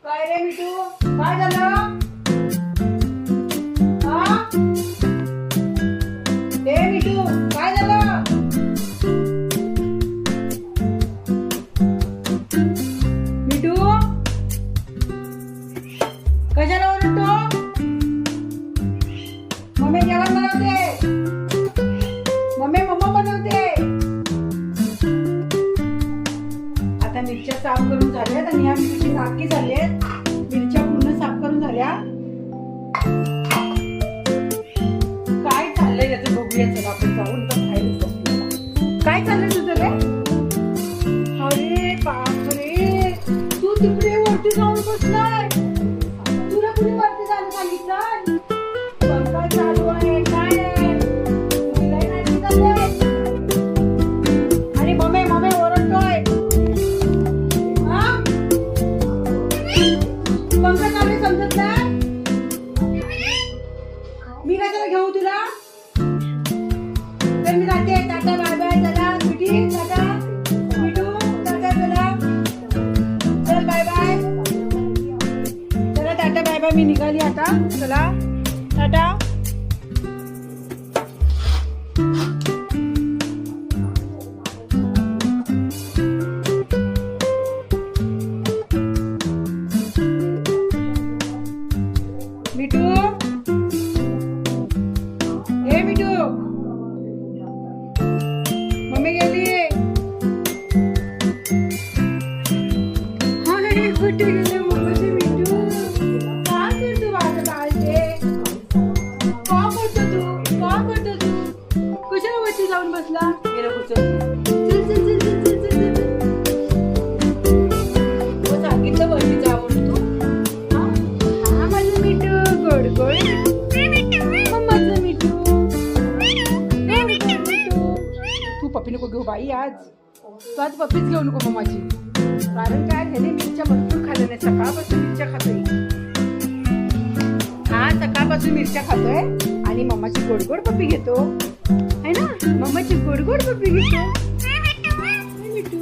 काय रे मिठू, काय झालं? हा? ए मिठू, काय झालं? मिठू, कशाला ओरडतो? मम्मी जेवण बनवते. मम्मा बनवते. आता मिरच्या साफ करून झाल्यात आणि ह्या मिरची नाटकी झाल्यात. मिरच्या पूर्ण साफ करून झाल्या. काय चाललंय याचं बघूया. चला आपण जाऊन तर बाहेर बघूया. काय चाललंय तुझं रे? अरे बापरे, तू तिकडे वरती जाऊन बसलाय. तुला कुणी वरती जायला सांगितलं? पंखा चालू आहे. काय आहे? तुला नाही चाललंय. आणि मम्मी ओरडतोय. पंखा चालू समजत नाही. मी कशाला घेऊ तुला? तर मी जाते. Tata bye bye. चला मिठी, टाटा मिठू, टाटा. चला चल बाय बाय. चला टाटा बाय बाय. मी निघाली आता. चला टाटा. मिठू, ए मिठू, मम्मी गेली. अरे कुठे गेले मम्मीचे मिठू? काय करतो माझं बाळचे? का करतो तू? कशाला वरती जाऊन बसला? गेलं कुठं? चल सांगितलं वरती जा म्हणून तू. हा माझं मिठू, गोड मम्माचं मिठू. तू पप्पी नको घेऊ बाई. तू आज पप्पीच घेऊ नको मम्माची. कारण काय झाले, मिरच्या भरपूर खाल्ल्या नाही. सकाळपासून मिरच्या खातोय. हा सकाळपासून मिरच्या खातोय आणि मम्माची गोड पप्पी घेतो है ना. मम्माची गोड पप्पी घेतो. मिठू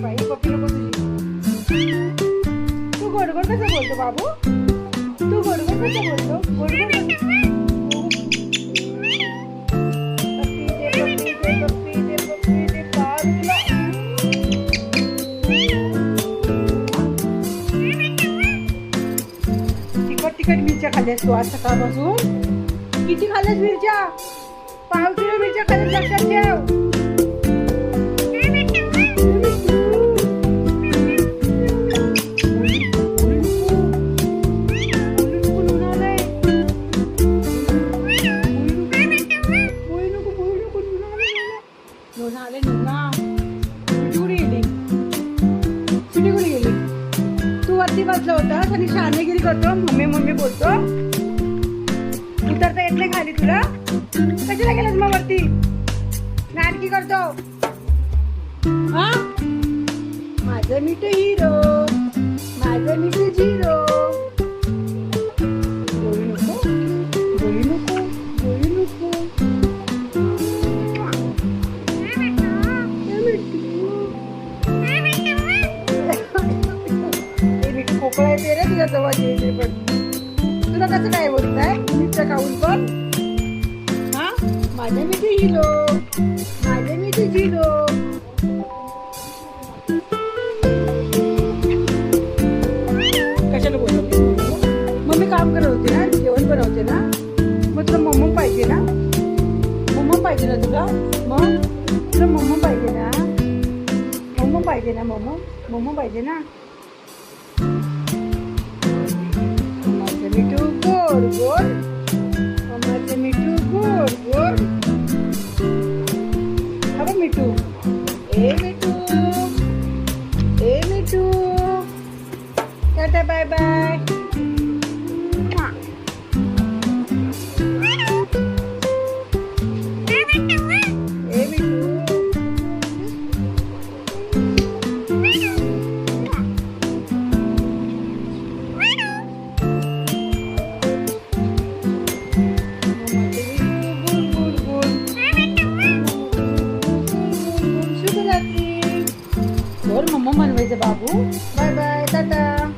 बाई पप्पी नको तुझी. तू गोड कसं बोलतो बाबू? तू गोड कसं बोलतो? गोड तिखट मिरच्या खाल्ल्यास तू आज सकाळपासून? किती खाल्ल्यास मिरच्या? 5 किलो मिरच्या खाल्ल्यास, लक्षात ठेव. तू वरती बसला होतास आणि शहाणेगिरी करतो. मम्मी बोलतो. उतरता येत नाही खाली तुला? कशाला गेलास मग वरती? नाटकी करतो. हा माझं मिठू हिरो, माझं मिठू झिरो. गोळी नको. खोकळा येते रे तुझ्या जवळ येते. पण तुला कसं काय बोलत आहे? मिरच्या खाऊन पण. हा माझं मिठू हिरो, माझं मिठू झिरो. कशाला बोलतो? मम्मी काम करत होते ना, जेवण बनवते ना. मग तुला मम्मा पाहिजे ना? तुला? मग तुला मम्मा पाहिजे ना? मम्मा पाहिजे ना. मिठू गोड. मम्माचं मिठू गोड. अगं मिठू, ए मिठू, टाटा बाय बाय. ए मिठू. मम्मा बनवायचं बाबू. Bye bye, Tata.